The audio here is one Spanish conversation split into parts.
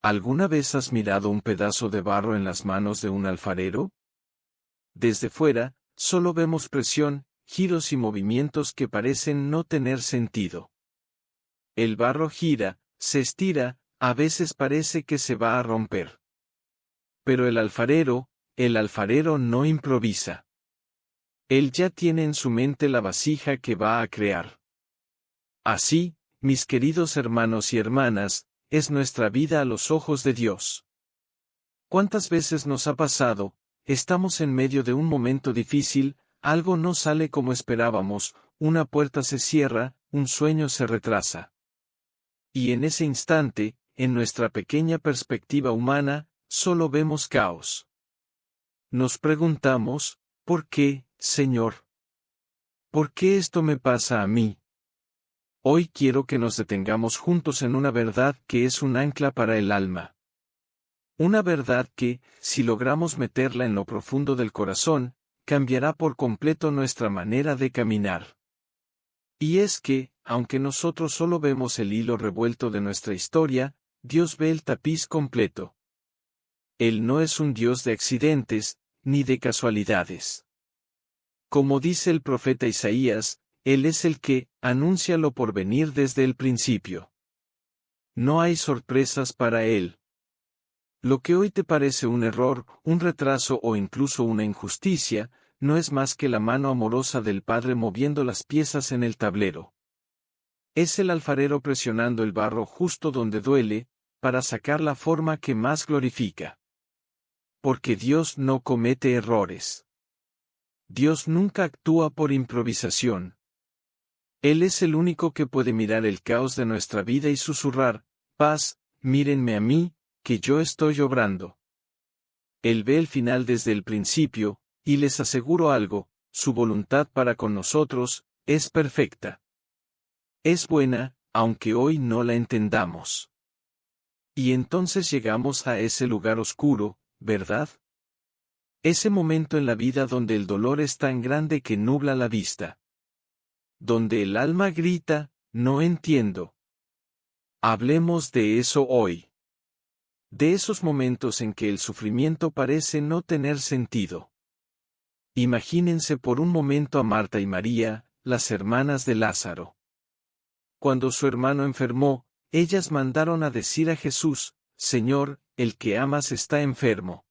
¿Alguna vez has mirado un pedazo de barro en las manos de un alfarero? Desde fuera, solo vemos presión, giros y movimientos que parecen no tener sentido. El barro gira, se estira, a veces parece que se va a romper. Pero el alfarero no improvisa. Él ya tiene en su mente la vasija que va a crear. Así, mis queridos hermanos y hermanas, es nuestra vida a los ojos de Dios. ¿Cuántas veces nos ha pasado? Estamos en medio de un momento difícil, algo no sale como esperábamos, una puerta se cierra, un sueño se retrasa. Y en ese instante, en nuestra pequeña perspectiva humana, solo vemos caos. Nos preguntamos, ¿por qué, Señor? ¿Por qué esto me pasa a mí? Hoy quiero que nos detengamos juntos en una verdad que es un ancla para el alma. Una verdad que, si logramos meterla en lo profundo del corazón, cambiará por completo nuestra manera de caminar. Y es que, aunque nosotros solo vemos el hilo revuelto de nuestra historia, Dios ve el tapiz completo. Él no es un Dios de accidentes, ni de casualidades. Como dice el profeta Isaías, Él es el que anuncia lo por venir desde el principio. No hay sorpresas para Él. Lo que hoy te parece un error, un retraso o incluso una injusticia, no es más que la mano amorosa del Padre moviendo las piezas en el tablero. Es el alfarero presionando el barro justo donde duele, para sacar la forma que más glorifica. Porque Dios no comete errores. Dios nunca actúa por improvisación. Él es el único que puede mirar el caos de nuestra vida y susurrar, paz, mírenme a mí, que yo estoy obrando. Él ve el final desde el principio, y les aseguro algo, su voluntad para con nosotros, es perfecta. Es buena, aunque hoy no la entendamos. Y entonces llegamos a ese lugar oscuro, ¿verdad? Ese momento en la vida donde el dolor es tan grande que nubla la vista. Donde el alma grita, no entiendo. Hablemos de eso hoy. De esos momentos en que el sufrimiento parece no tener sentido. Imagínense por un momento a Marta y María, las hermanas de Lázaro. Cuando su hermano enfermó, ellas mandaron a decir a Jesús, Señor, el que amas está enfermo.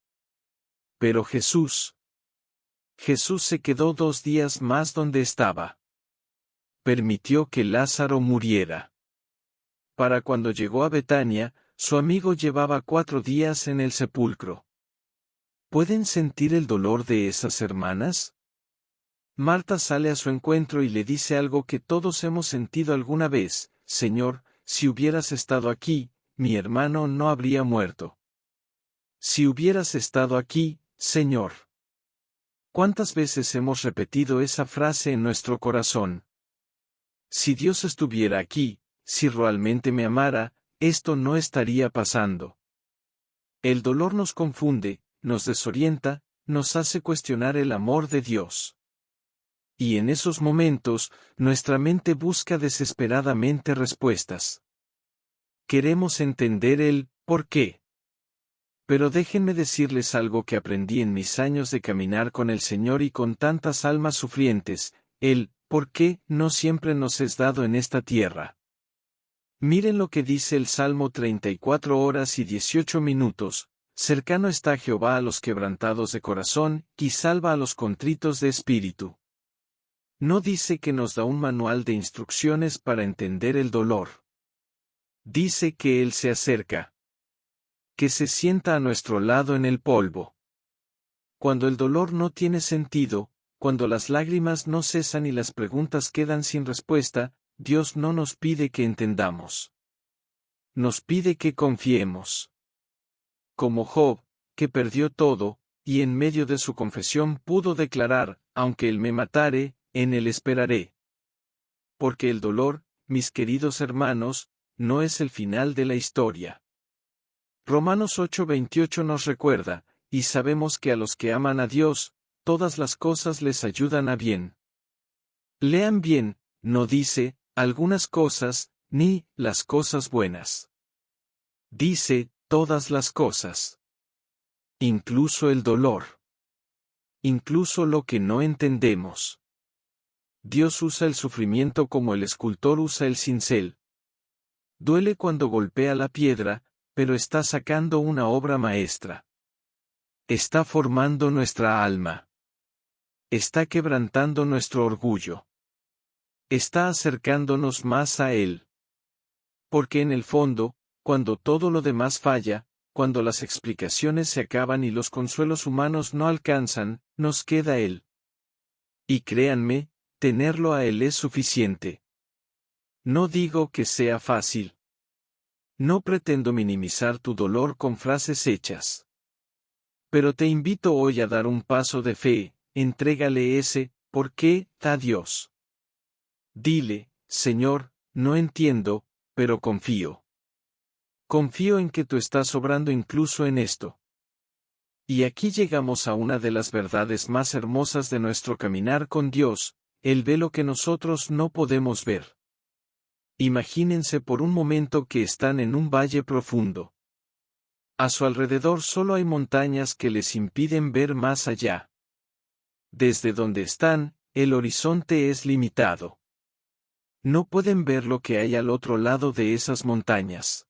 Pero Jesús se quedó 2 días más donde estaba. Permitió que Lázaro muriera. Para cuando llegó a Betania, su amigo llevaba 4 días en el sepulcro. ¿Pueden sentir el dolor de esas hermanas? Marta sale a su encuentro y le dice algo que todos hemos sentido alguna vez, Señor, si hubieras estado aquí, mi hermano no habría muerto. Si hubieras estado aquí, Señor. ¿Cuántas veces hemos repetido esa frase en nuestro corazón? Si Dios estuviera aquí, si realmente me amara, esto no estaría pasando. El dolor nos confunde, nos desorienta, nos hace cuestionar el amor de Dios. Y en esos momentos, nuestra mente busca desesperadamente respuestas. Queremos entender el ¿por qué? Pero déjenme decirles algo que aprendí en mis años de caminar con el Señor y con tantas almas sufrientes, el ¿por qué? No siempre nos es dado en esta tierra. Miren lo que dice el Salmo 34 horas y 18 minutos, cercano está Jehová a los quebrantados de corazón, y salva a los contritos de espíritu. No dice que nos da un manual de instrucciones para entender el dolor. Dice que Él se acerca. Que se sienta a nuestro lado en el polvo. Cuando el dolor no tiene sentido, cuando las lágrimas no cesan y las preguntas quedan sin respuesta, Dios no nos pide que entendamos. Nos pide que confiemos. Como Job, que perdió todo, y en medio de su confesión pudo declarar, aunque Él me matare, en Él esperaré. Porque el dolor, mis queridos hermanos, no es el final de la historia. Romanos 8:28 nos recuerda, y sabemos que a los que aman a Dios, todas las cosas les ayudan a bien. Lean bien, no dice, algunas cosas, ni, las cosas buenas. Dice, todas las cosas. Incluso el dolor. Incluso lo que no entendemos. Dios usa el sufrimiento como el escultor usa el cincel. Duele cuando golpea la piedra, pero está sacando una obra maestra. Está formando nuestra alma. Está quebrantando nuestro orgullo. Está acercándonos más a Él. Porque en el fondo, cuando todo lo demás falla, cuando las explicaciones se acaban y los consuelos humanos no alcanzan, nos queda Él. Y créanme, tenerlo a Él es suficiente. No digo que sea fácil. No pretendo minimizar tu dolor con frases hechas. Pero te invito hoy a dar un paso de fe, entrégale ese, ¿por qué?, a Dios. Dile, Señor, no entiendo, pero confío. Confío en que tú estás obrando incluso en esto. Y aquí llegamos a una de las verdades más hermosas de nuestro caminar con Dios, Él ve lo que nosotros no podemos ver. Imagínense por un momento que están en un valle profundo. A su alrededor solo hay montañas que les impiden ver más allá. Desde donde están, el horizonte es limitado. No pueden ver lo que hay al otro lado de esas montañas.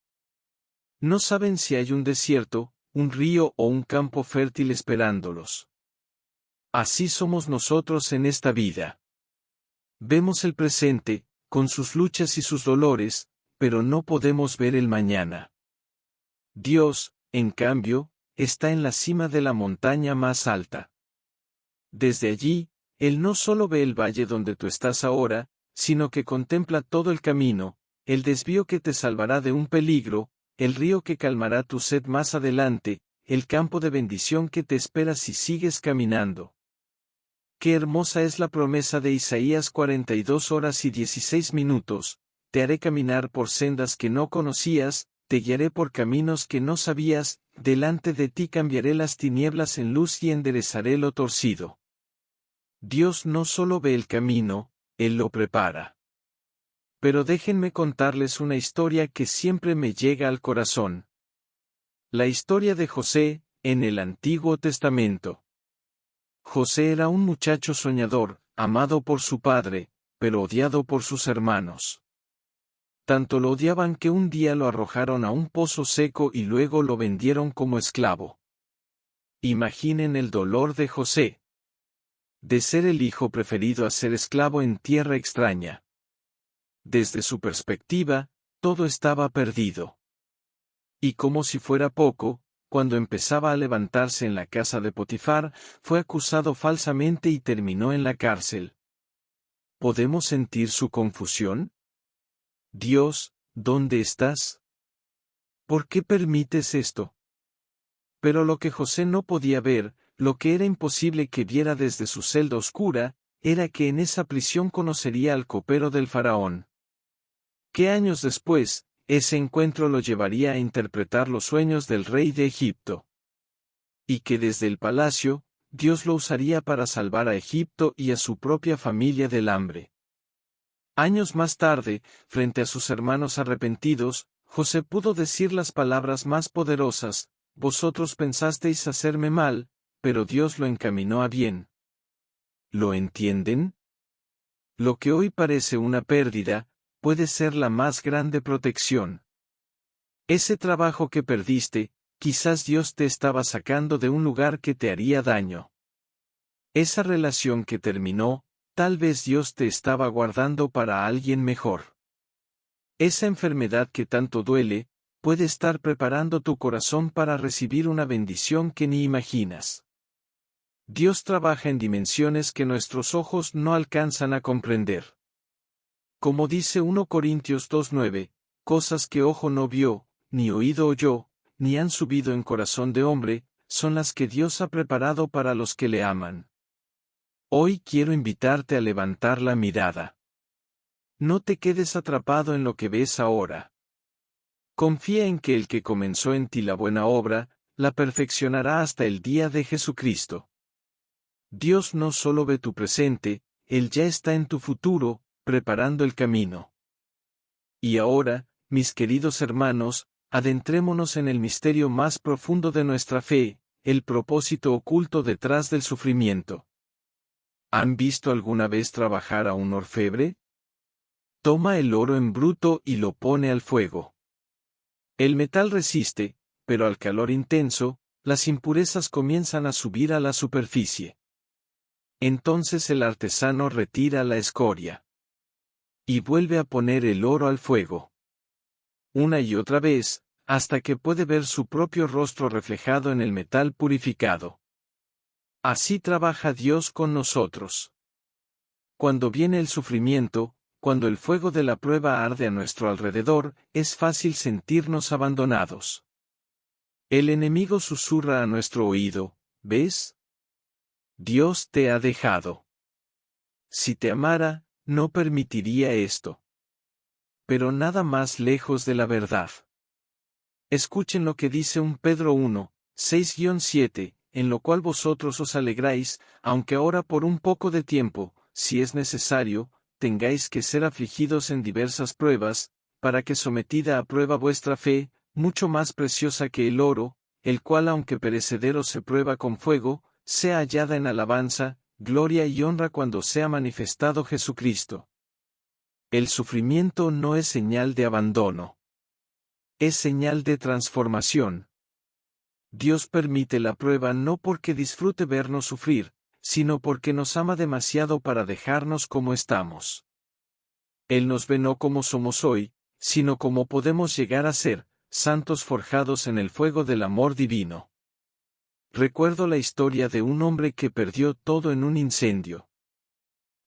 No saben si hay un desierto, un río o un campo fértil esperándolos. Así somos nosotros en esta vida. Vemos el presente, con sus luchas y sus dolores, pero no podemos ver el mañana. Dios, en cambio, está en la cima de la montaña más alta. Desde allí, Él no solo ve el valle donde tú estás ahora, sino que contempla todo el camino, el desvío que te salvará de un peligro, el río que calmará tu sed más adelante, el campo de bendición que te espera si sigues caminando. Qué hermosa es la promesa de Isaías 42 horas y 16 minutos, te haré caminar por sendas que no conocías, te guiaré por caminos que no sabías, delante de ti cambiaré las tinieblas en luz y enderezaré lo torcido. Dios no solo ve el camino, Él lo prepara. Pero déjenme contarles una historia que siempre me llega al corazón. La historia de José, en el Antiguo Testamento. José era un muchacho soñador, amado por su padre, pero odiado por sus hermanos. Tanto lo odiaban que un día lo arrojaron a un pozo seco y luego lo vendieron como esclavo. Imaginen el dolor de José. De ser el hijo preferido a ser esclavo en tierra extraña. Desde su perspectiva, todo estaba perdido. Y como si fuera poco, cuando empezaba a levantarse en la casa de Potifar, fue acusado falsamente y terminó en la cárcel. ¿Podemos sentir su confusión? Dios, ¿dónde estás? ¿Por qué permites esto? Pero lo que José no podía ver, lo que era imposible que viera desde su celda oscura, era que en esa prisión conocería al copero del faraón. Que años después, ese encuentro lo llevaría a interpretar los sueños del rey de Egipto. Y que desde el palacio, Dios lo usaría para salvar a Egipto y a su propia familia del hambre. Años más tarde, frente a sus hermanos arrepentidos, José pudo decir las palabras más poderosas: vosotros pensasteis hacerme mal, pero Dios lo encaminó a bien. ¿Lo entienden? Lo que hoy parece una pérdida, puede ser la más grande protección. Ese trabajo que perdiste, quizás Dios te estaba sacando de un lugar que te haría daño. Esa relación que terminó, tal vez Dios te estaba guardando para alguien mejor. Esa enfermedad que tanto duele, puede estar preparando tu corazón para recibir una bendición que ni imaginas. Dios trabaja en dimensiones que nuestros ojos no alcanzan a comprender. Como dice 1 Corintios 2:9, cosas que ojo no vio, ni oído oyó, ni han subido en corazón de hombre, son las que Dios ha preparado para los que le aman. Hoy quiero invitarte a levantar la mirada. No te quedes atrapado en lo que ves ahora. Confía en que el que comenzó en ti la buena obra, la perfeccionará hasta el día de Jesucristo. Dios no solo ve tu presente, Él ya está en tu futuro, preparando el camino. Y ahora, mis queridos hermanos, adentrémonos en el misterio más profundo de nuestra fe, el propósito oculto detrás del sufrimiento. ¿Han visto alguna vez trabajar a un orfebre? Toma el oro en bruto y lo pone al fuego. El metal resiste, pero al calor intenso, las impurezas comienzan a subir a la superficie. Entonces el artesano retira la escoria y vuelve a poner el oro al fuego. Una y otra vez, hasta que puede ver su propio rostro reflejado en el metal purificado. Así trabaja Dios con nosotros. Cuando viene el sufrimiento, cuando el fuego de la prueba arde a nuestro alrededor, es fácil sentirnos abandonados. El enemigo susurra a nuestro oído, ¿ves? Dios te ha dejado. Si te amara, no permitiría esto. Pero nada más lejos de la verdad. Escuchen lo que dice 1 Pedro 1, 6-7, en lo cual vosotros os alegráis, aunque ahora por un poco de tiempo, si es necesario, tengáis que ser afligidos en diversas pruebas, para que sometida a prueba vuestra fe, mucho más preciosa que el oro, el cual aunque perecedero se prueba con fuego, sea hallada en alabanza, gloria y honra cuando sea manifestado Jesucristo. El sufrimiento no es señal de abandono. Es señal de transformación. Dios permite la prueba no porque disfrute vernos sufrir, sino porque nos ama demasiado para dejarnos como estamos. Él nos ve no como somos hoy, sino como podemos llegar a ser, santos forjados en el fuego del amor divino. Recuerdo la historia de un hombre que perdió todo en un incendio.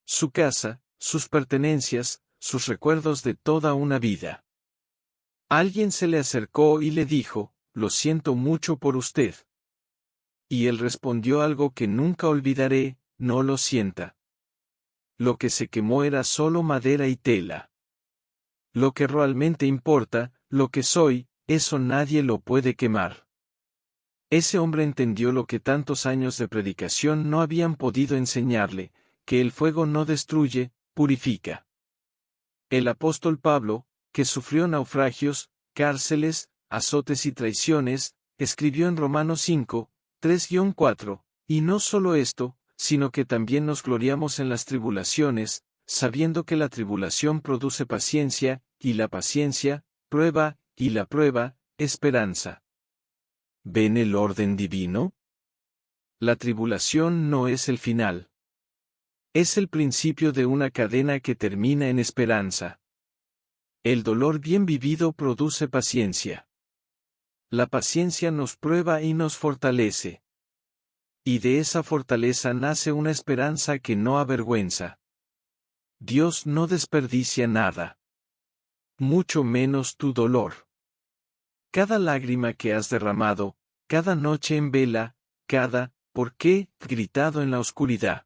Su casa, sus pertenencias, sus recuerdos de toda una vida. Alguien se le acercó y le dijo, «Lo siento mucho por usted». Y él respondió algo que nunca olvidaré, «No lo sienta. Lo que se quemó era solo madera y tela. Lo que realmente importa, lo que soy, eso nadie lo puede quemar». Ese hombre entendió lo que tantos años de predicación no habían podido enseñarle, que el fuego no destruye, purifica. El apóstol Pablo, que sufrió naufragios, cárceles, azotes y traiciones, escribió en Romanos 5, 3-4, y no solo esto, sino que también nos gloriamos en las tribulaciones, sabiendo que la tribulación produce paciencia, y la paciencia, prueba, y la prueba, esperanza. ¿Ven el orden divino? La tribulación no es el final. Es el principio de una cadena que termina en esperanza. El dolor bien vivido produce paciencia. La paciencia nos prueba y nos fortalece. Y de esa fortaleza nace una esperanza que no avergüenza. Dios no desperdicia nada. Mucho menos tu dolor. Cada lágrima que has derramado, cada noche en vela, cada «¿por qué?» gritado en la oscuridad.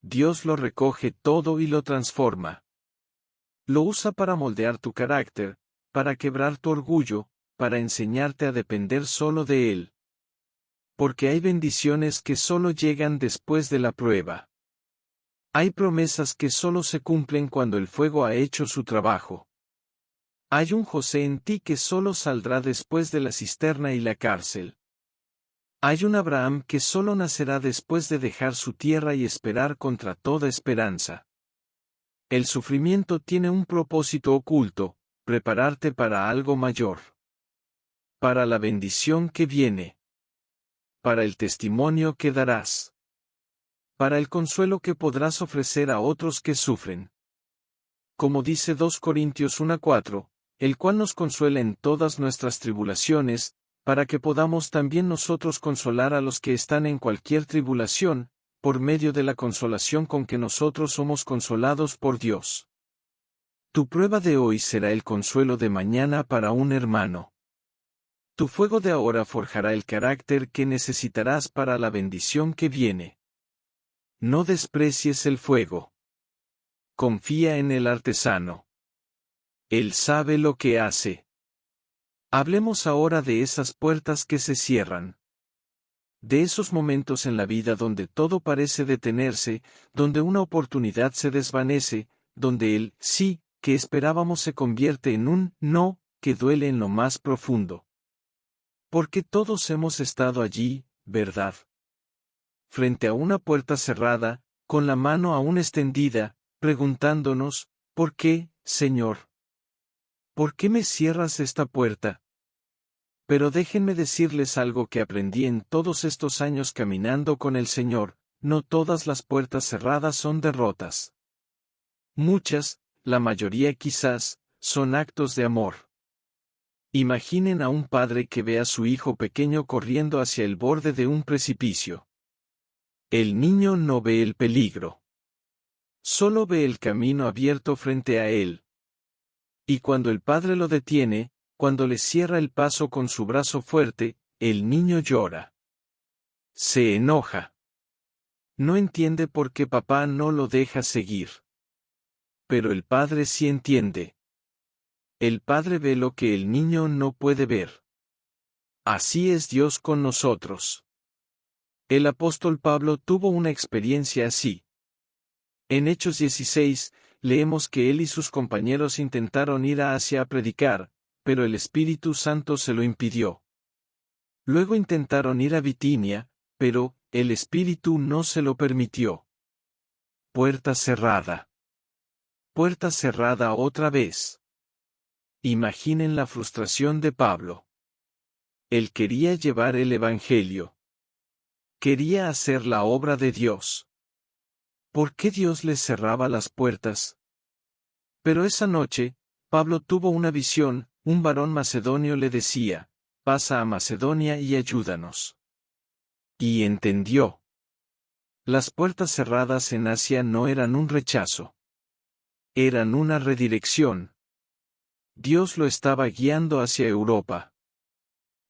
Dios lo recoge todo y lo transforma. Lo usa para moldear tu carácter, para quebrar tu orgullo, para enseñarte a depender solo de Él. Porque hay bendiciones que solo llegan después de la prueba. Hay promesas que solo se cumplen cuando el fuego ha hecho su trabajo. Hay un José en ti que solo saldrá después de la cisterna y la cárcel. Hay un Abraham que solo nacerá después de dejar su tierra y esperar contra toda esperanza. El sufrimiento tiene un propósito oculto, prepararte para algo mayor. Para la bendición que viene. Para el testimonio que darás. Para el consuelo que podrás ofrecer a otros que sufren. Como dice 2 Corintios 1:4, el cual nos consuela en todas nuestras tribulaciones, para que podamos también nosotros consolar a los que están en cualquier tribulación, por medio de la consolación con que nosotros somos consolados por Dios. Tu prueba de hoy será el consuelo de mañana para un hermano. Tu fuego de ahora forjará el carácter que necesitarás para la bendición que viene. No desprecies el fuego. Confía en el artesano. Él sabe lo que hace. Hablemos ahora de esas puertas que se cierran. De esos momentos en la vida donde todo parece detenerse, donde una oportunidad se desvanece, donde el sí que esperábamos se convierte en un no que duele en lo más profundo. Porque todos hemos estado allí, ¿verdad? Frente a una puerta cerrada, con la mano aún extendida, preguntándonos, ¿por qué, Señor? ¿Por qué me cierras esta puerta? Pero déjenme decirles algo que aprendí en todos estos años caminando con el Señor: no todas las puertas cerradas son derrotas. Muchas, la mayoría quizás, son actos de amor. Imaginen a un padre que ve a su hijo pequeño corriendo hacia el borde de un precipicio. El niño no ve el peligro. Solo ve el camino abierto frente a él. Y cuando el padre lo detiene, cuando le cierra el paso con su brazo fuerte, el niño llora. Se enoja. No entiende por qué papá no lo deja seguir. Pero el padre sí entiende. El padre ve lo que el niño no puede ver. Así es Dios con nosotros. El apóstol Pablo tuvo una experiencia así. En Hechos 16, leemos que él y sus compañeros intentaron ir a Asia a predicar, pero el Espíritu Santo se lo impidió. Luego intentaron ir a Bitinia, pero el Espíritu no se lo permitió. Puerta cerrada. Puerta cerrada otra vez. Imaginen la frustración de Pablo. Él quería llevar el Evangelio. Quería hacer la obra de Dios. ¿Por qué Dios les cerraba las puertas? Pero esa noche, Pablo tuvo una visión. Un varón macedonio le decía: pasa a Macedonia y ayúdanos. Y entendió. Las puertas cerradas en Asia no eran un rechazo. Eran una redirección. Dios lo estaba guiando hacia Europa.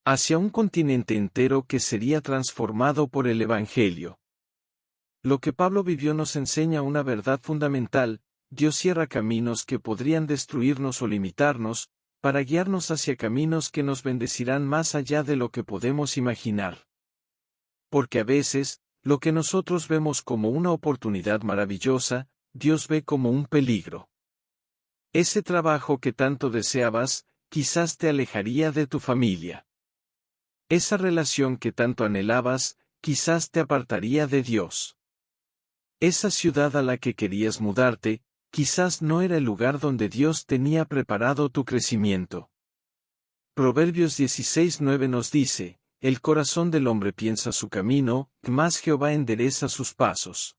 Hacia un continente entero que sería transformado por el Evangelio. Lo que Pablo vivió nos enseña una verdad fundamental: Dios cierra caminos que podrían destruirnos o limitarnos, para guiarnos hacia caminos que nos bendecirán más allá de lo que podemos imaginar. Porque a veces, lo que nosotros vemos como una oportunidad maravillosa, Dios ve como un peligro. Ese trabajo que tanto deseabas, quizás te alejaría de tu familia. Esa relación que tanto anhelabas, quizás te apartaría de Dios. Esa ciudad a la que querías mudarte, quizás no era el lugar donde Dios tenía preparado tu crecimiento. Proverbios 16:9 nos dice: el corazón del hombre piensa su camino, mas Jehová endereza sus pasos.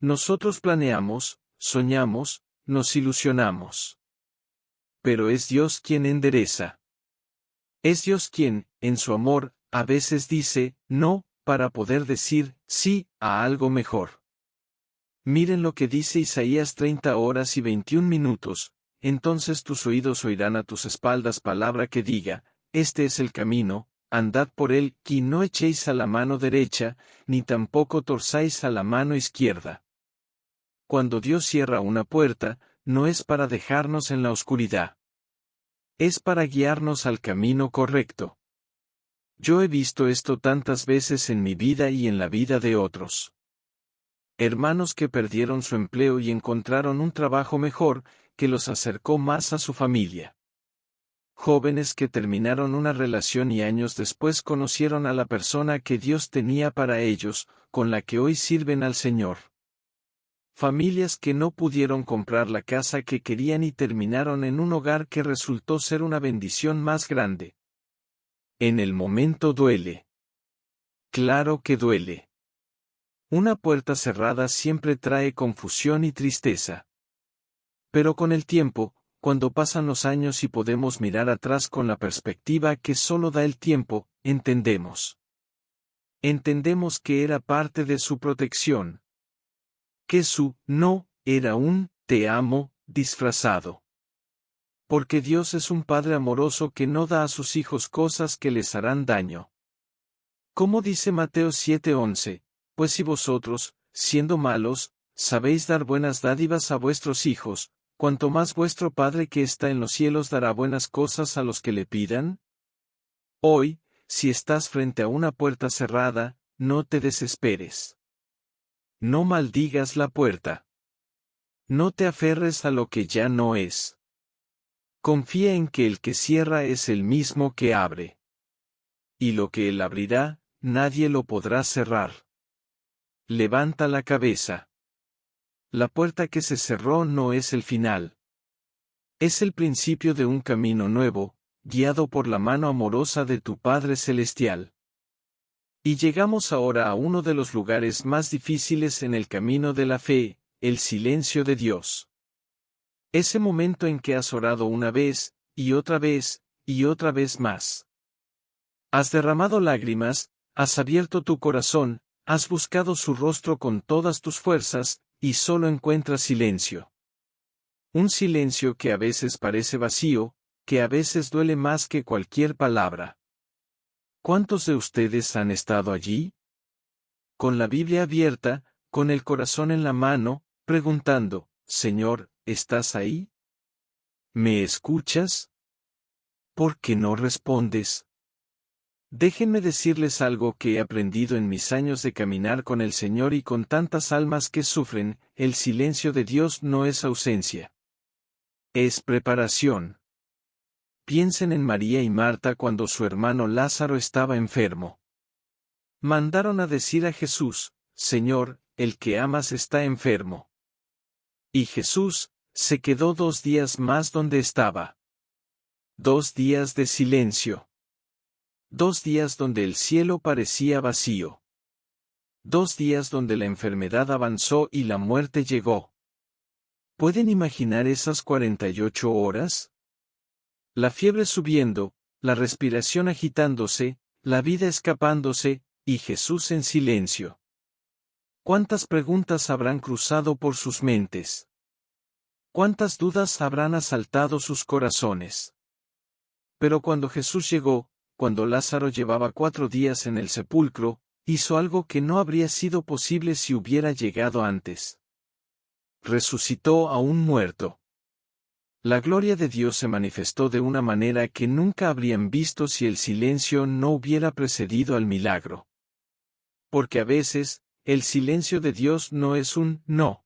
Nosotros planeamos, soñamos, nos ilusionamos. Pero es Dios quien endereza. Es Dios quien, en su amor, a veces dice no, para poder decir sí a algo mejor. Miren lo que dice Isaías 30:21. Entonces tus oídos oirán a tus espaldas palabra que diga: este es el camino, andad por él, y no echéis a la mano derecha, ni tampoco torzáis a la mano izquierda. Cuando Dios cierra una puerta, no es para dejarnos en la oscuridad. Es para guiarnos al camino correcto. Yo he visto esto tantas veces en mi vida y en la vida de otros. Hermanos que perdieron su empleo y encontraron un trabajo mejor, que los acercó más a su familia. Jóvenes que terminaron una relación y años después conocieron a la persona que Dios tenía para ellos, con la que hoy sirven al Señor. Familias que no pudieron comprar la casa que querían y terminaron en un hogar que resultó ser una bendición más grande. En el momento duele. Claro que duele. Una puerta cerrada siempre trae confusión y tristeza. Pero con el tiempo, cuando pasan los años y podemos mirar atrás con la perspectiva que solo da el tiempo, entendemos. Entendemos que era parte de su protección. Que su no era un te amo disfrazado. Porque Dios es un Padre amoroso que no da a sus hijos cosas que les harán daño. Como dice Mateo 7:11, pues si vosotros, siendo malos, sabéis dar buenas dádivas a vuestros hijos, cuanto más vuestro Padre que está en los cielos dará buenas cosas a los que le pidan. Hoy, si estás frente a una puerta cerrada, no te desesperes. No maldigas la puerta. No te aferres a lo que ya no es. Confía en que el que cierra es el mismo que abre. Y lo que él abrirá, nadie lo podrá cerrar. Levanta la cabeza. La puerta que se cerró no es el final. Es el principio de un camino nuevo, guiado por la mano amorosa de tu Padre Celestial. Y llegamos ahora a uno de los lugares más difíciles en el camino de la fe, el silencio de Dios. Ese momento en que has orado una vez, y otra vez, y otra vez más. Has derramado lágrimas, has abierto tu corazón, has buscado su rostro con todas tus fuerzas, y solo encuentras silencio. Un silencio que a veces parece vacío, que a veces duele más que cualquier palabra. ¿Cuántos de ustedes han estado allí? Con la Biblia abierta, con el corazón en la mano, preguntando, Señor, ¿estás ahí? ¿Me escuchas? ¿Por qué no respondes? Déjenme decirles algo que he aprendido en mis años de caminar con el Señor y con tantas almas que sufren, el silencio de Dios no es ausencia. Es preparación. Piensen en María y Marta cuando su hermano Lázaro estaba enfermo. Mandaron a decir a Jesús, Señor, el que amas está enfermo. Y Jesús, se quedó 2 días más donde estaba. 2 días de silencio. 2 días donde el cielo parecía vacío. 2 días donde la enfermedad avanzó y la muerte llegó. ¿Pueden imaginar esas 48 horas? La fiebre subiendo, la respiración agitándose, la vida escapándose, y Jesús en silencio. ¿Cuántas preguntas habrán cruzado por sus mentes? ¿Cuántas dudas habrán asaltado sus corazones? Pero cuando Jesús llegó, cuando Lázaro llevaba 4 días en el sepulcro, hizo algo que no habría sido posible si hubiera llegado antes. Resucitó a un muerto. La gloria de Dios se manifestó de una manera que nunca habrían visto si el silencio no hubiera precedido al milagro. Porque a veces, el silencio de Dios no es un no.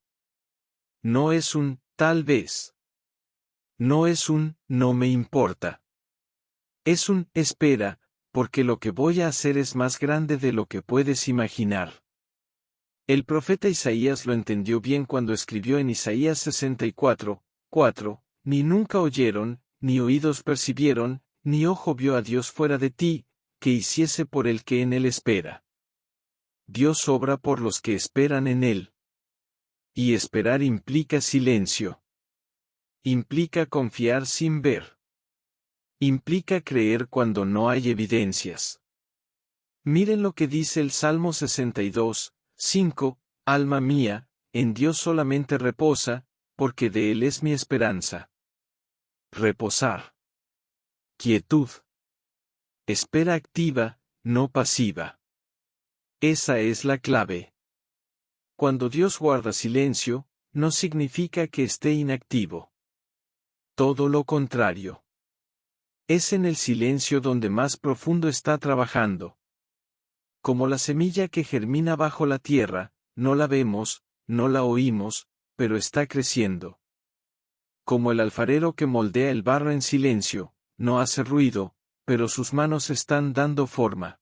No es un tal vez. No es un no me importa. Es un espera, porque lo que voy a hacer es más grande de lo que puedes imaginar. El profeta Isaías lo entendió bien cuando escribió en Isaías 64:4, ni nunca oyeron, ni oídos percibieron, ni ojo vio a Dios fuera de ti, que hiciese por el que en él espera. Dios obra por los que esperan en él. Y esperar implica silencio. Implica confiar sin ver. Implica creer cuando no hay evidencias. Miren lo que dice el Salmo 62:5, alma mía, en Dios solamente reposa, porque de Él es mi esperanza. Reposar. Quietud. Espera activa, no pasiva. Esa es la clave. Cuando Dios guarda silencio, no significa que esté inactivo. Todo lo contrario. Es en el silencio donde más profundo está trabajando. Como la semilla que germina bajo la tierra, no la vemos, no la oímos, pero está creciendo. Como el alfarero que moldea el barro en silencio, no hace ruido, pero sus manos están dando forma.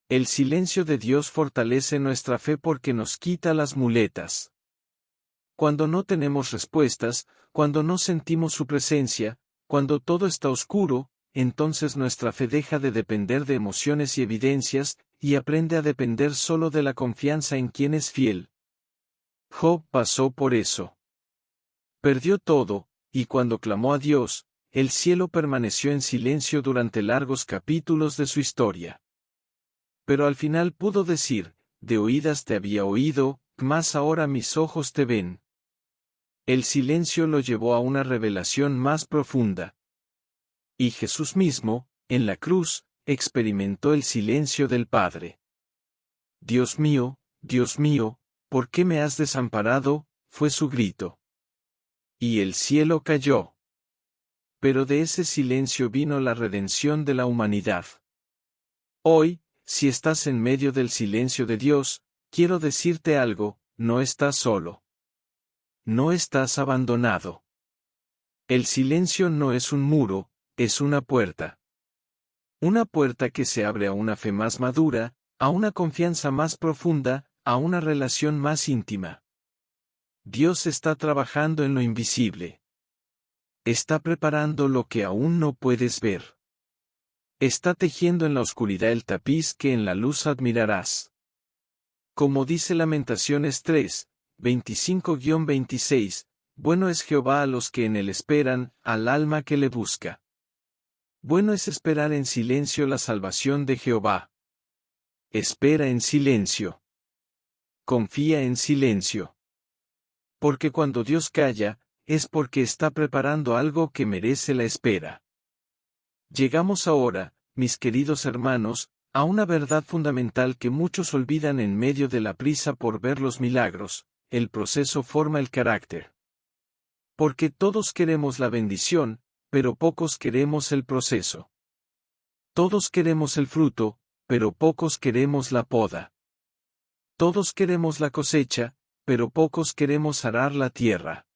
El silencio de Dios fortalece nuestra fe porque nos quita las muletas. Cuando no tenemos respuestas, cuando no sentimos su presencia, cuando todo está oscuro, entonces nuestra fe deja de depender de emociones y evidencias, y aprende a depender solo de la confianza en quien es fiel. Job pasó por eso. Perdió todo, y cuando clamó a Dios, el cielo permaneció en silencio durante largos capítulos de su historia. Pero al final pudo decir, de oídas te había oído, mas ahora mis ojos te ven. El silencio lo llevó a una revelación más profunda. Y Jesús mismo, en la cruz, experimentó el silencio del Padre. Dios mío, ¿por qué me has desamparado?, fue su grito. Y el cielo cayó. Pero de ese silencio vino la redención de la humanidad. Hoy, si estás en medio del silencio de Dios, quiero decirte algo, no estás solo. No estás abandonado. El silencio no es un muro, es una puerta. Una puerta que se abre a una fe más madura, a una confianza más profunda, a una relación más íntima. Dios está trabajando en lo invisible. Está preparando lo que aún no puedes ver. Está tejiendo en la oscuridad el tapiz que en la luz admirarás. Como dice Lamentaciones 3, 25-26, bueno es Jehová a los que en él esperan, al alma que le busca. Bueno es esperar en silencio la salvación de Jehová. Espera en silencio. Confía en silencio. Porque cuando Dios calla, es porque está preparando algo que merece la espera. Llegamos ahora, mis queridos hermanos, a una verdad fundamental que muchos olvidan en medio de la prisa por ver los milagros: el proceso forma el carácter. Porque todos queremos la bendición, pero pocos queremos el proceso. Todos queremos el fruto, pero pocos queremos la poda. Todos queremos la cosecha, pero pocos queremos arar la tierra.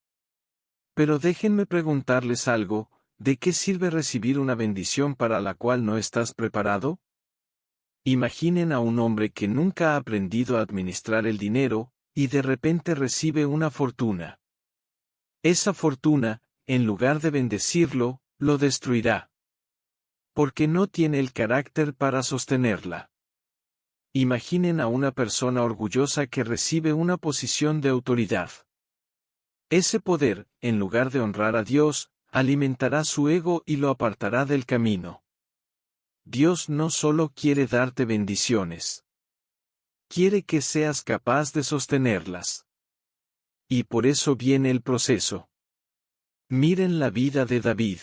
Pero déjenme preguntarles algo: ¿de qué sirve recibir una bendición para la cual no estás preparado? Imaginen a un hombre que nunca ha aprendido a administrar el dinero, y de repente recibe una fortuna. Esa fortuna, en lugar de bendecirlo, lo destruirá. Porque no tiene el carácter para sostenerla. Imaginen a una persona orgullosa que recibe una posición de autoridad. Ese poder, en lugar de honrar a Dios, alimentará su ego y lo apartará del camino. Dios no solo quiere darte bendiciones. Quiere que seas capaz de sostenerlas. Y por eso viene el proceso. Miren la vida de David.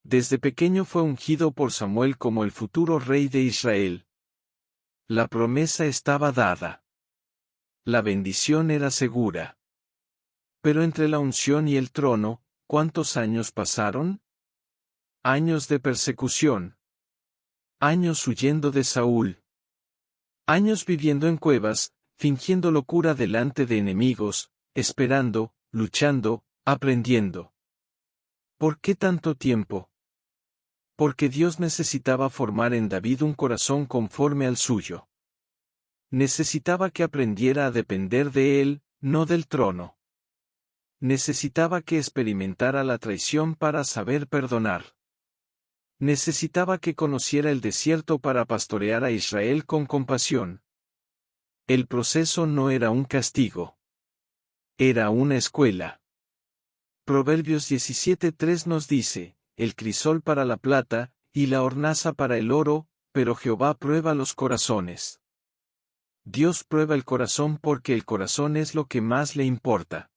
Desde pequeño fue ungido por Samuel como el futuro rey de Israel. La promesa estaba dada. La bendición era segura. Pero entre la unción y el trono, ¿cuántos años pasaron? Años de persecución. Años huyendo de Saúl. Años viviendo en cuevas, fingiendo locura delante de enemigos, esperando, luchando, aprendiendo. ¿Por qué tanto tiempo? Porque Dios necesitaba formar en David un corazón conforme al suyo. Necesitaba que aprendiera a depender de él, no del trono. Necesitaba que experimentara la traición para saber perdonar. Necesitaba que conociera el desierto para pastorear a Israel con compasión. El proceso no era un castigo. Era una escuela. Proverbios 17:3 nos dice: el crisol para la plata, y la hornaza para el oro, pero Jehová prueba los corazones. Dios prueba el corazón porque el corazón es lo que más le importa.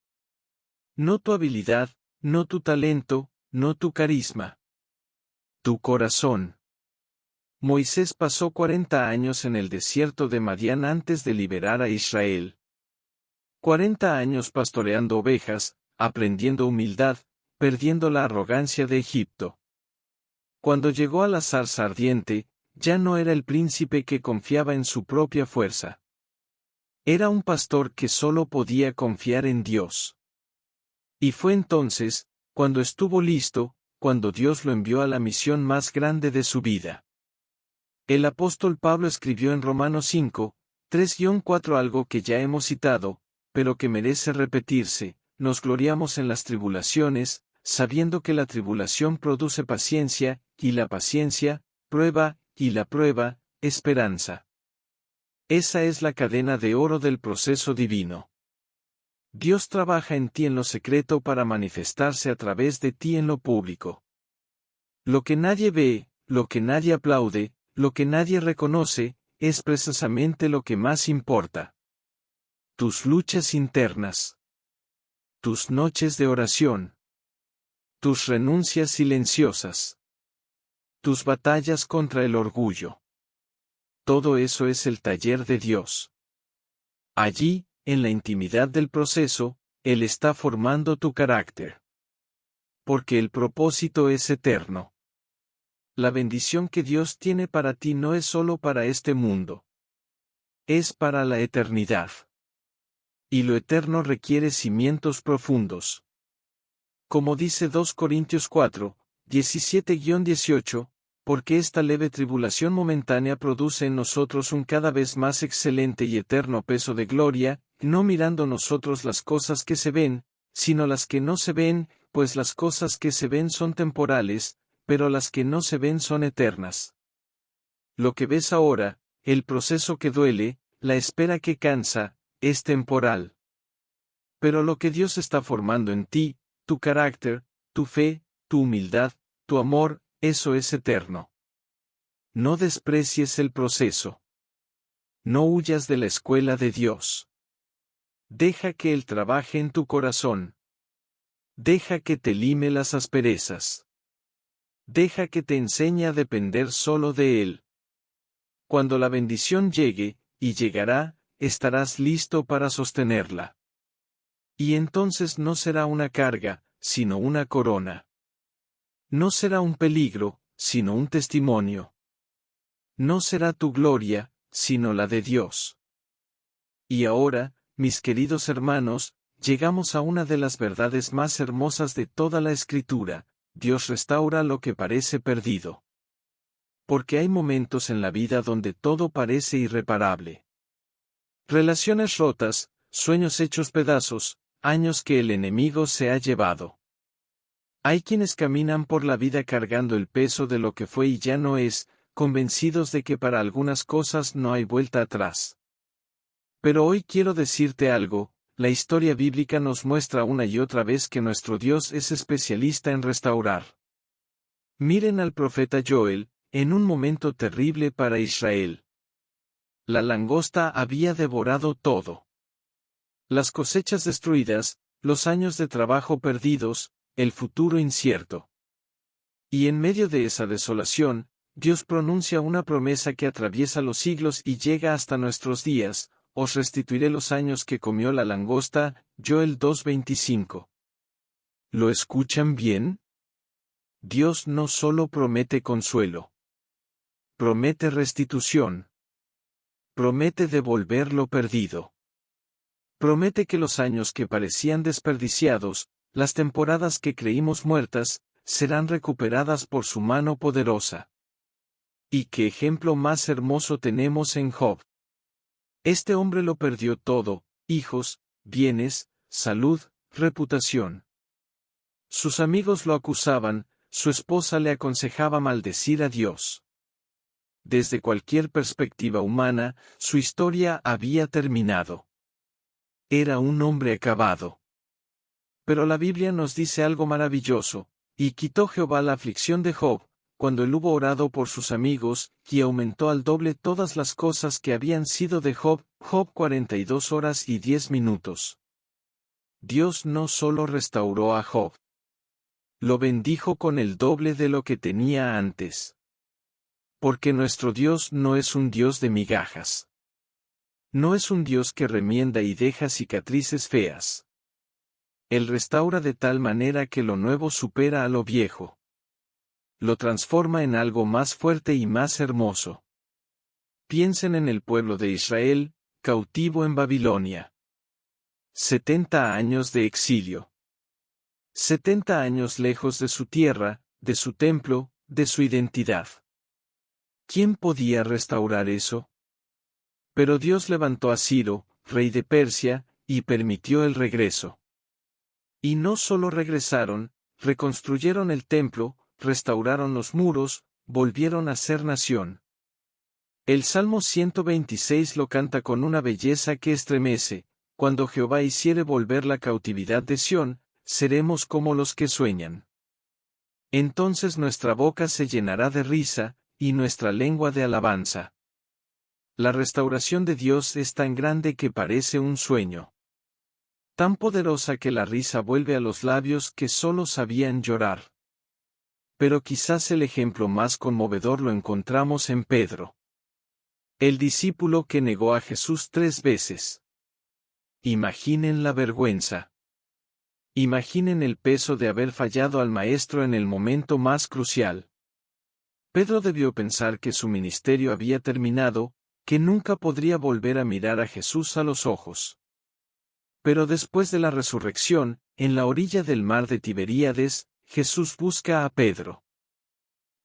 No tu habilidad, no tu talento, no tu carisma. Tu corazón. Moisés pasó 40 años en el desierto de Madián antes de liberar a Israel. 40 años pastoreando ovejas, aprendiendo humildad, perdiendo la arrogancia de Egipto. Cuando llegó a la zarza ardiente, ya no era el príncipe que confiaba en su propia fuerza. Era un pastor que solo podía confiar en Dios. Y fue entonces, cuando estuvo listo, cuando Dios lo envió a la misión más grande de su vida. El apóstol Pablo escribió en Romanos 5, 3-4 algo que ya hemos citado, pero que merece repetirse: nos gloriamos en las tribulaciones, sabiendo que la tribulación produce paciencia, y la paciencia, prueba, y la prueba, esperanza. Esa es la cadena de oro del proceso divino. Dios trabaja en ti en lo secreto para manifestarse a través de ti en lo público. Lo que nadie ve, lo que nadie aplaude, lo que nadie reconoce, es precisamente lo que más importa. Tus luchas internas. Tus noches de oración. Tus renuncias silenciosas. Tus batallas contra el orgullo. Todo eso es el taller de Dios. Allí, en la intimidad del proceso, Él está formando tu carácter. Porque el propósito es eterno. La bendición que Dios tiene para ti no es solo para este mundo. Es para la eternidad. Y lo eterno requiere cimientos profundos. como dice 2 Corintios 4, 17-18, porque esta leve tribulación momentánea produce en nosotros un cada vez más excelente y eterno peso de gloria, no mirando nosotros las cosas que se ven, sino las que no se ven, pues las cosas que se ven son temporales, pero las que no se ven son eternas. Lo que ves ahora, el proceso que duele, la espera que cansa, es temporal. Pero lo que Dios está formando en ti, tu carácter, tu fe, tu humildad, tu amor, eso es eterno. No desprecies el proceso. No huyas de la escuela de Dios. Deja que Él trabaje en tu corazón. Deja que te lime las asperezas. Deja que te enseñe a depender solo de Él. Cuando la bendición llegue, y llegará, estarás listo para sostenerla. Y entonces no será una carga, sino una corona. No será un peligro, sino un testimonio. No será tu gloria, sino la de Dios. Y ahora, mis queridos hermanos, llegamos a una de las verdades más hermosas de toda la Escritura: Dios restaura lo que parece perdido. Porque hay momentos en la vida donde todo parece irreparable. Relaciones rotas, sueños hechos pedazos, años que el enemigo se ha llevado. Hay quienes caminan por la vida cargando el peso de lo que fue y ya no es, convencidos de que para algunas cosas no hay vuelta atrás. Pero hoy quiero decirte algo: la historia bíblica nos muestra una y otra vez que nuestro Dios es especialista en restaurar. Miren al profeta Joel, en un momento terrible para Israel. La langosta había devorado todo. Las cosechas destruidas, los años de trabajo perdidos, el futuro incierto. Y en medio de esa desolación, Dios pronuncia una promesa que atraviesa los siglos y llega hasta nuestros días: os restituiré los años que comió la langosta. Joel 2:25. ¿Lo escuchan bien? Dios no solo promete consuelo. Promete restitución. Promete devolver lo perdido. Promete que los años que parecían desperdiciados, las temporadas que creímos muertas, serán recuperadas por su mano poderosa. ¿Y qué ejemplo más hermoso tenemos en Job? Este hombre lo perdió todo: hijos, bienes, salud, reputación. Sus amigos lo acusaban, su esposa le aconsejaba maldecir a Dios. Desde cualquier perspectiva humana, su historia había terminado. Era un hombre acabado. Pero la Biblia nos dice algo maravilloso: y quitó Jehová la aflicción de Job, cuando él hubo orado por sus amigos, y aumentó al doble todas las cosas que habían sido de Job. Job 42 horas y 10 minutos. Dios no solo restauró a Job. Lo bendijo con el doble de lo que tenía antes. Porque nuestro Dios no es un Dios de migajas. No es un Dios que remienda y deja cicatrices feas. Él restaura de tal manera que lo nuevo supera a lo viejo. Lo transforma en algo más fuerte y más hermoso. Piensen en el pueblo de Israel, cautivo en Babilonia. 70 años de exilio. 70 años lejos de su tierra, de su templo, de su identidad. ¿Quién podía restaurar eso? Pero Dios levantó a Ciro, rey de Persia, y permitió el regreso. Y no solo regresaron, reconstruyeron el templo, restauraron los muros, volvieron a ser nación. El Salmo 126 lo canta con una belleza que estremece: cuando Jehová hiciere volver la cautividad de Sión, seremos como los que sueñan. Entonces nuestra boca se llenará de risa, y nuestra lengua de alabanza. La restauración de Dios es tan grande que parece un sueño. Tan poderosa que la risa vuelve a los labios que solo sabían llorar. Pero quizás el ejemplo más conmovedor lo encontramos en Pedro. El discípulo que negó a Jesús 3 veces. Imaginen la vergüenza. Imaginen el peso de haber fallado al Maestro en el momento más crucial. Pedro debió pensar que su ministerio había terminado, que nunca podría volver a mirar a Jesús a los ojos. Pero después de la resurrección, en la orilla del mar de Tiberíades, Jesús busca a Pedro.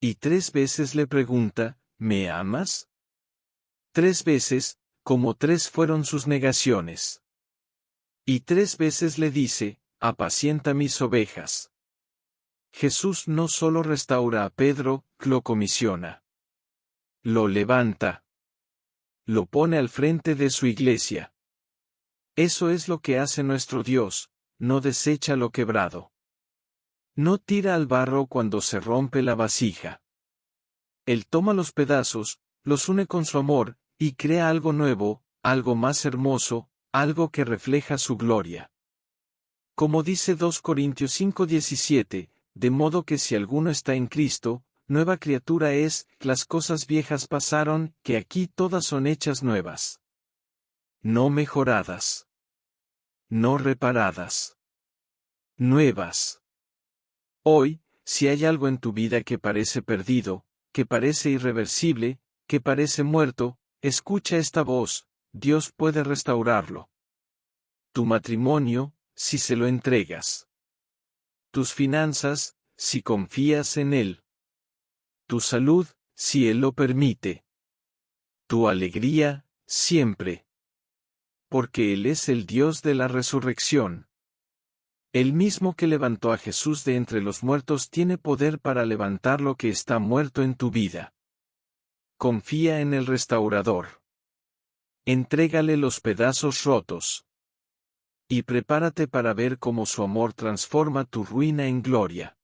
Y 3 veces le pregunta, ¿me amas? 3 veces, como 3 fueron sus negaciones. Y 3 veces le dice, apacienta mis ovejas. Jesús no solo restaura a Pedro, lo comisiona. Lo levanta. Lo pone al frente de su iglesia. Eso es lo que hace nuestro Dios, no desecha lo quebrado. No tira al barro cuando se rompe la vasija. Él toma los pedazos, los une con su amor, y crea algo nuevo, algo más hermoso, algo que refleja su gloria. Como dice 2 Corintios 5:17, de modo que si alguno está en Cristo, nueva criatura es, las cosas viejas pasaron, que aquí todas son hechas nuevas. No mejoradas. No reparadas. Nuevas. Hoy, si hay algo en tu vida que parece perdido, que parece irreversible, que parece muerto, escucha esta voz, Dios puede restaurarlo. Tu matrimonio, si se lo entregas. Tus finanzas, si confías en Él. Tu salud, si Él lo permite. Tu alegría, siempre. Porque Él es el Dios de la resurrección. El mismo que levantó a Jesús de entre los muertos tiene poder para levantar lo que está muerto en tu vida. Confía en el restaurador. Entrégale los pedazos rotos. Y prepárate para ver cómo su amor transforma tu ruina en gloria.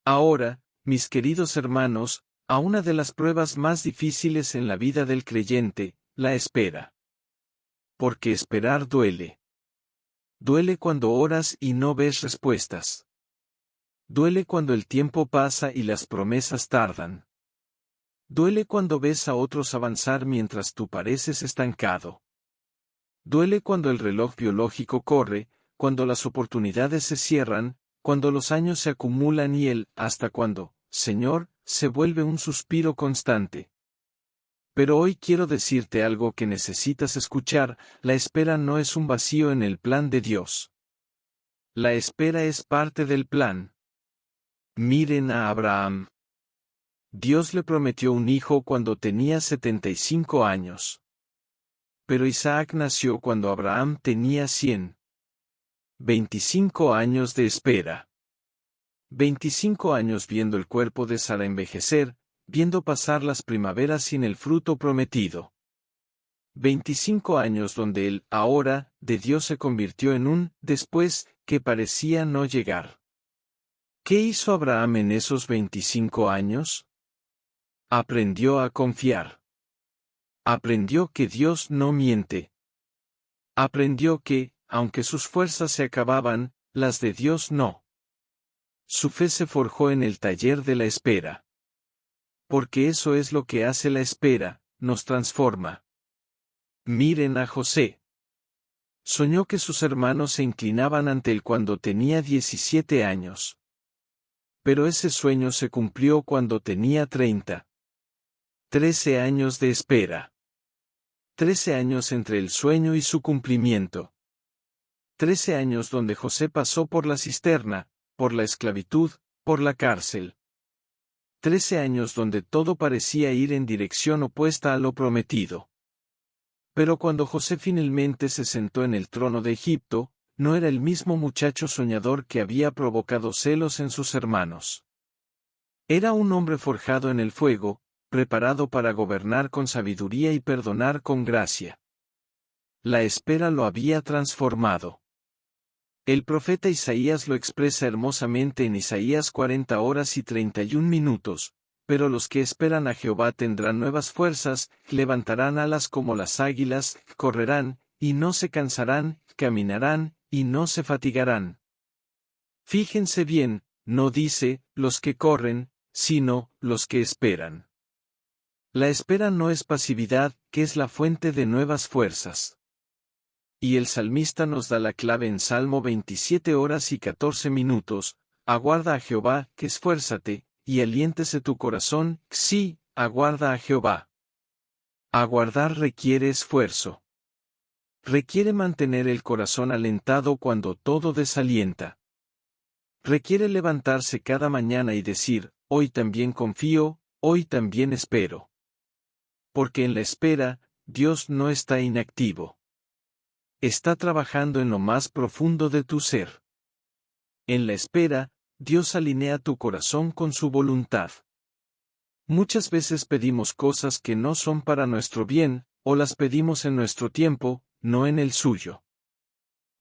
Ahora, mis queridos hermanos, a una de las pruebas más difíciles en la vida del creyente, la espera. Porque esperar duele. Duele cuando oras y no ves respuestas. Duele cuando el tiempo pasa y las promesas tardan. Duele cuando ves a otros avanzar mientras tú pareces estancado. Duele cuando el reloj biológico corre, cuando las oportunidades se cierran, cuando los años se acumulan y el «hasta cuándo, Señor», se vuelve un suspiro constante. Pero hoy quiero decirte algo que necesitas escuchar, la espera no es un vacío en el plan de Dios. La espera es parte del plan. Miren a Abraham. Dios le prometió un hijo cuando tenía 75 años. Pero Isaac nació cuando Abraham tenía 25 años de espera. 25 años viendo el cuerpo de Sara envejecer, viendo pasar las primaveras sin el fruto prometido. 25 años donde el ahora de Dios se convirtió en un después que parecía no llegar. ¿Qué hizo Abraham en esos 25 años? Aprendió a confiar. Aprendió que Dios no miente. Aprendió que, aunque sus fuerzas se acababan, las de Dios no. Su fe se forjó en el taller de la espera. Porque eso es lo que hace la espera, nos transforma. Miren a José. Soñó que sus hermanos se inclinaban ante él cuando tenía 17 años. Pero ese sueño se cumplió cuando tenía 13 años de espera. 13 años entre el sueño y su cumplimiento. 13 años donde José pasó por la cisterna, por la esclavitud, por la cárcel. 13 años donde todo parecía ir en dirección opuesta a lo prometido. Pero cuando José finalmente se sentó en el trono de Egipto, no era el mismo muchacho soñador que había provocado celos en sus hermanos. Era un hombre forjado en el fuego, preparado para gobernar con sabiduría y perdonar con gracia. La espera lo había transformado. El profeta Isaías lo expresa hermosamente en Isaías 40 horas y 31 minutos, pero los que esperan a Jehová tendrán nuevas fuerzas, levantarán alas como las águilas, correrán, y no se cansarán, caminarán, y no se fatigarán. Fíjense bien, no dice, los que corren, sino, los que esperan. La espera no es pasividad, que es la fuente de nuevas fuerzas. Y el salmista nos da la clave en Salmo 27 horas y 14 minutos, aguarda a Jehová, que esfuérzate, y aliéntese tu corazón, sí, aguarda a Jehová. Aguardar requiere esfuerzo. Requiere mantener el corazón alentado cuando todo desalienta. Requiere levantarse cada mañana y decir, hoy también confío, hoy también espero. Porque en la espera, Dios no está inactivo. Está trabajando en lo más profundo de tu ser. En la espera, Dios alinea tu corazón con su voluntad. Muchas veces pedimos cosas que no son para nuestro bien, o las pedimos en nuestro tiempo, no en el suyo.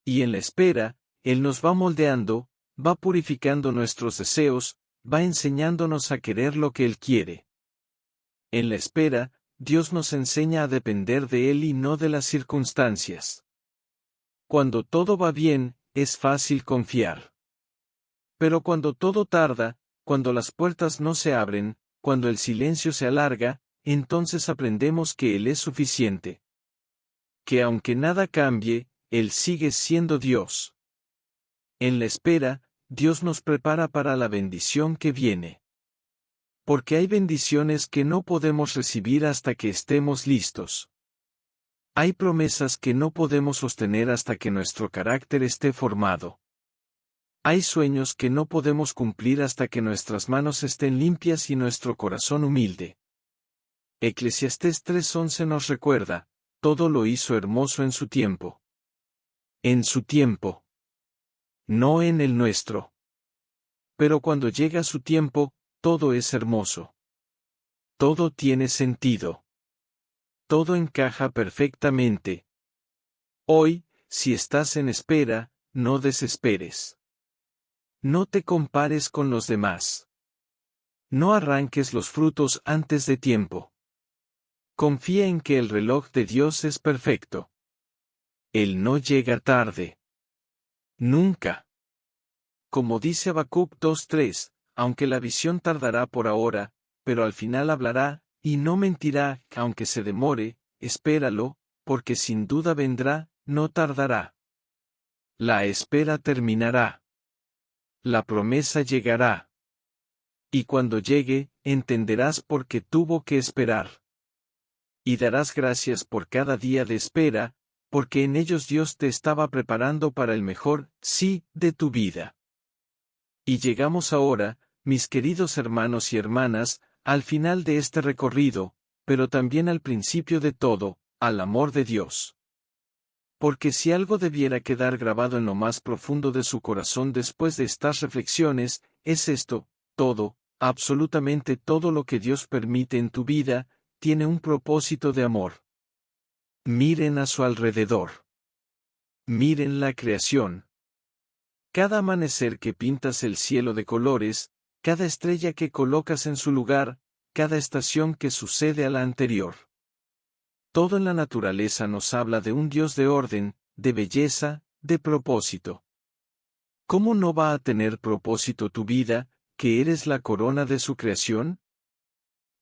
Y en la espera, Él nos va moldeando, va purificando nuestros deseos, va enseñándonos a querer lo que Él quiere. En la espera, Dios nos enseña a depender de Él y no de las circunstancias. Cuando todo va bien, es fácil confiar. Pero cuando todo tarda, cuando las puertas no se abren, cuando el silencio se alarga, entonces aprendemos que Él es suficiente. Que aunque nada cambie, Él sigue siendo Dios. En la espera, Dios nos prepara para la bendición que viene. Porque hay bendiciones que no podemos recibir hasta que estemos listos. Hay promesas que no podemos sostener hasta que nuestro carácter esté formado. Hay sueños que no podemos cumplir hasta que nuestras manos estén limpias y nuestro corazón humilde. Eclesiastés 3:11 nos recuerda, todo lo hizo hermoso en su tiempo. En su tiempo. No en el nuestro. Pero cuando llega su tiempo, todo es hermoso. Todo tiene sentido. Todo encaja perfectamente. Hoy, si estás en espera, no desesperes. No te compares con los demás. No arranques los frutos antes de tiempo. Confía en que el reloj de Dios es perfecto. Él no llega tarde. Nunca. Como dice Habacuc 2:3, aunque la visión tardará por ahora, pero al final hablará, y no mentirá, aunque se demore, espéralo, porque sin duda vendrá, no tardará. La espera terminará. La promesa llegará. Y cuando llegue, entenderás por qué tuvo que esperar. Y darás gracias por cada día de espera, porque en ellos Dios te estaba preparando para el mejor sí de tu vida. Y llegamos ahora, mis queridos hermanos y hermanas, al final de este recorrido, pero también al principio de todo, al amor de Dios. Porque si algo debiera quedar grabado en lo más profundo de su corazón después de estas reflexiones, es esto: todo, absolutamente todo lo que Dios permite en tu vida, tiene un propósito de amor. Miren a su alrededor. Miren la creación. Cada amanecer que pintas el cielo de colores, cada estrella que colocas en su lugar, cada estación que sucede a la anterior. Todo en la naturaleza nos habla de un Dios de orden, de belleza, de propósito. ¿Cómo no va a tener propósito tu vida, que eres la corona de su creación?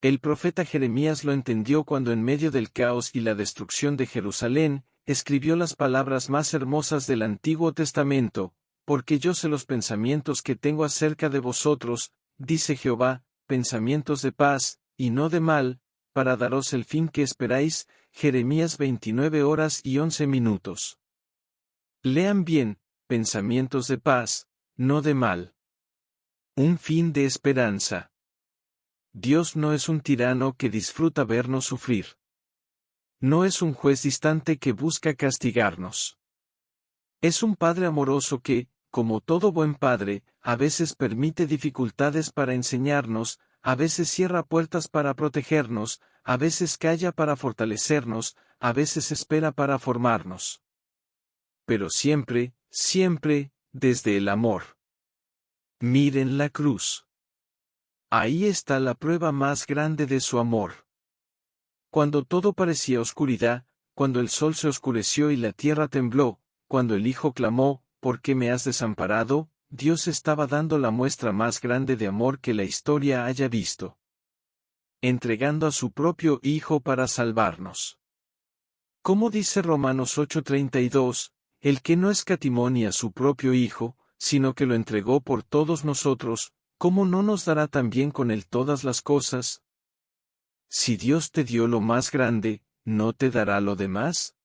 El profeta Jeremías lo entendió cuando en medio del caos y la destrucción de Jerusalén, escribió las palabras más hermosas del Antiguo Testamento: porque yo sé los pensamientos que tengo acerca de vosotros, dice Jehová, pensamientos de paz, y no de mal, para daros el fin que esperáis. Jeremías 29:11. Lean bien, pensamientos de paz, no de mal. Un fin de esperanza. Dios no es un tirano que disfruta vernos sufrir. No es un juez distante que busca castigarnos. Es un Padre amoroso que, como todo buen padre, a veces permite dificultades para enseñarnos, a veces cierra puertas para protegernos, a veces calla para fortalecernos, a veces espera para formarnos. Pero siempre, siempre, desde el amor. Miren la cruz. Ahí está la prueba más grande de su amor. Cuando todo parecía oscuridad, cuando el sol se oscureció y la tierra tembló, cuando el Hijo clamó, ¿por qué me has desamparado?, Dios estaba dando la muestra más grande de amor que la historia haya visto. Entregando a su propio Hijo para salvarnos. Como dice Romanos 8:32, el que no escatimó ni a su propio Hijo, sino que lo entregó por todos nosotros, ¿cómo no nos dará también con él todas las cosas? Si Dios te dio lo más grande, ¿no te dará lo demás?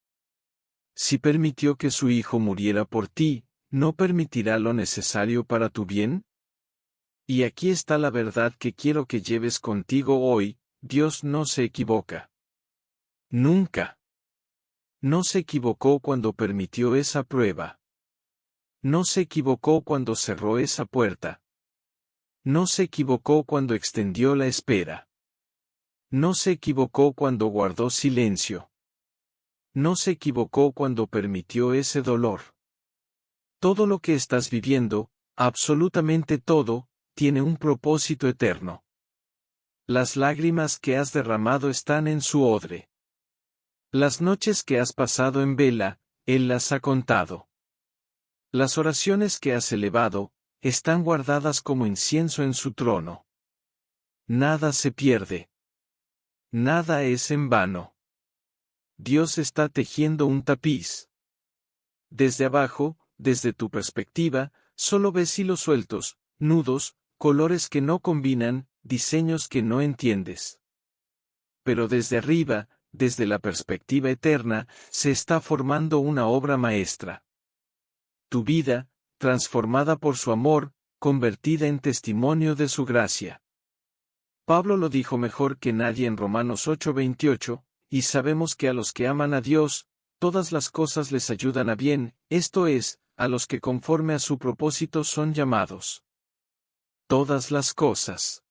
Si permitió que su Hijo muriera por ti, ¿no permitirá lo necesario para tu bien? Y aquí está la verdad que quiero que lleves contigo hoy: Dios no se equivoca. Nunca. No se equivocó cuando permitió esa prueba. No se equivocó cuando cerró esa puerta. No se equivocó cuando extendió la espera. No se equivocó cuando guardó silencio. No se equivocó cuando permitió ese dolor. Todo lo que estás viviendo, absolutamente todo, tiene un propósito eterno. Las lágrimas que has derramado están en su odre. Las noches que has pasado en vela, Él las ha contado. Las oraciones que has elevado, están guardadas como incienso en su trono. Nada se pierde. Nada es en vano. Dios está tejiendo un tapiz. Desde abajo, desde tu perspectiva, solo ves hilos sueltos, nudos, colores que no combinan, diseños que no entiendes. Pero desde arriba, desde la perspectiva eterna, se está formando una obra maestra. Tu vida, transformada por su amor, convertida en testimonio de su gracia. Pablo lo dijo mejor que nadie en Romanos 8:28, y sabemos que a los que aman a Dios, todas las cosas les ayudan a bien, esto es, a los que conforme a su propósito son llamados. Todas las cosas.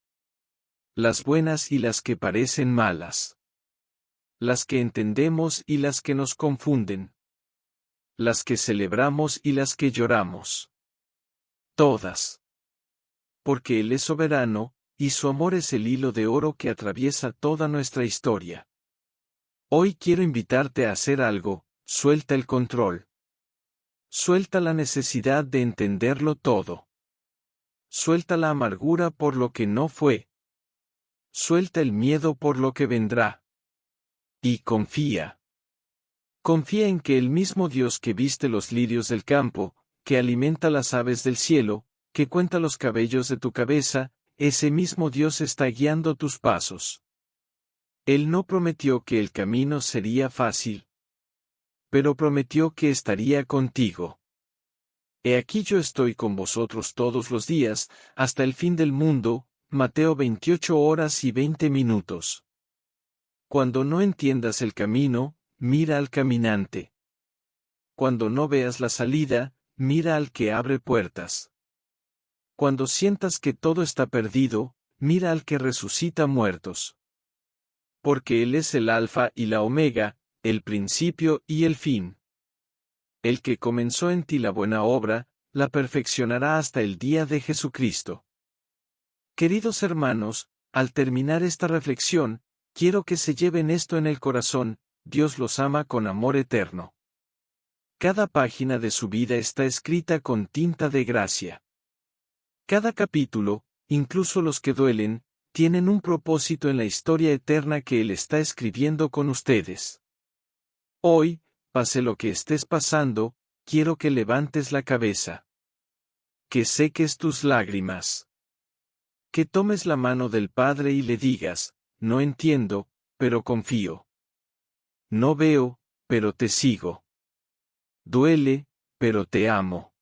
Las buenas y las que parecen malas. Las que entendemos y las que nos confunden. Las que celebramos y las que lloramos. Todas. Porque Él es soberano, y su amor es el hilo de oro que atraviesa toda nuestra historia. Hoy quiero invitarte a hacer algo: suelta el control. Suelta la necesidad de entenderlo todo. Suelta la amargura por lo que no fue. Suelta el miedo por lo que vendrá. Y confía. Confía en que el mismo Dios que viste los lirios del campo, que alimenta las aves del cielo, que cuenta los cabellos de tu cabeza, ese mismo Dios está guiando tus pasos. Él no prometió que el camino sería fácil, pero prometió que estaría contigo. He aquí yo estoy con vosotros todos los días, hasta el fin del mundo. Mateo 28:20. Cuando no entiendas el camino, mira al caminante. Cuando no veas la salida, mira al que abre puertas. Cuando sientas que todo está perdido, mira al que resucita muertos. Porque Él es el Alfa y la Omega, el principio y el fin. El que comenzó en ti la buena obra, la perfeccionará hasta el día de Jesucristo. Queridos hermanos, al terminar esta reflexión, quiero que se lleven esto en el corazón: Dios los ama con amor eterno. Cada página de su vida está escrita con tinta de gracia. Cada capítulo, incluso los que duelen, tienen un propósito en la historia eterna que Él está escribiendo con ustedes. Hoy, pase lo que estés pasando, quiero que levantes la cabeza. Que seques tus lágrimas. Que tomes la mano del Padre y le digas: no entiendo, pero confío. No veo, pero te sigo. Duele, pero te amo.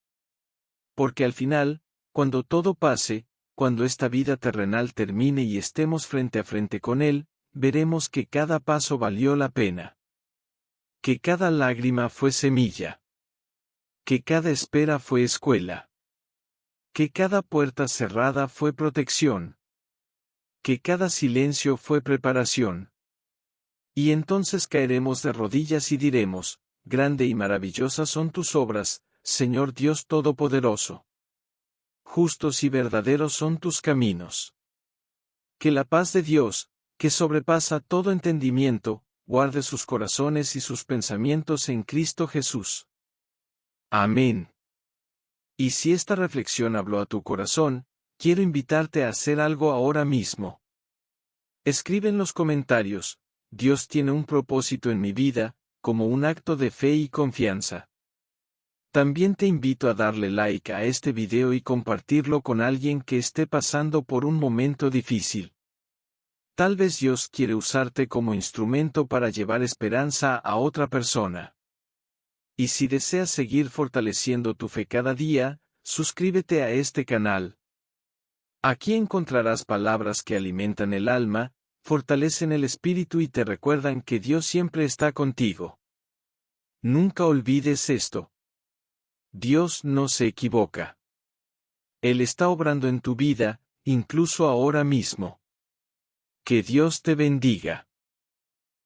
Porque al final, cuando todo pase, cuando esta vida terrenal termine y estemos frente a frente con Él, veremos que cada paso valió la pena. Que cada lágrima fue semilla. Que cada espera fue escuela. Que cada puerta cerrada fue protección. Que cada silencio fue preparación. Y entonces caeremos de rodillas y diremos: grande y maravillosa son tus obras, Señor Dios Todopoderoso. Justos y verdaderos son tus caminos. Que la paz de Dios, que sobrepasa todo entendimiento, guarde sus corazones y sus pensamientos en Cristo Jesús. Amén. Y si esta reflexión habló a tu corazón, quiero invitarte a hacer algo ahora mismo. Escribe en los comentarios: Dios tiene un propósito en mi vida, como un acto de fe y confianza. También te invito a darle like a este video y compartirlo con alguien que esté pasando por un momento difícil. Tal vez Dios quiere usarte como instrumento para llevar esperanza a otra persona. Y si deseas seguir fortaleciendo tu fe cada día, suscríbete a este canal. Aquí encontrarás palabras que alimentan el alma, fortalecen el espíritu y te recuerdan que Dios siempre está contigo. Nunca olvides esto. Dios no se equivoca. Él está obrando en tu vida, incluso ahora mismo. Que Dios te bendiga.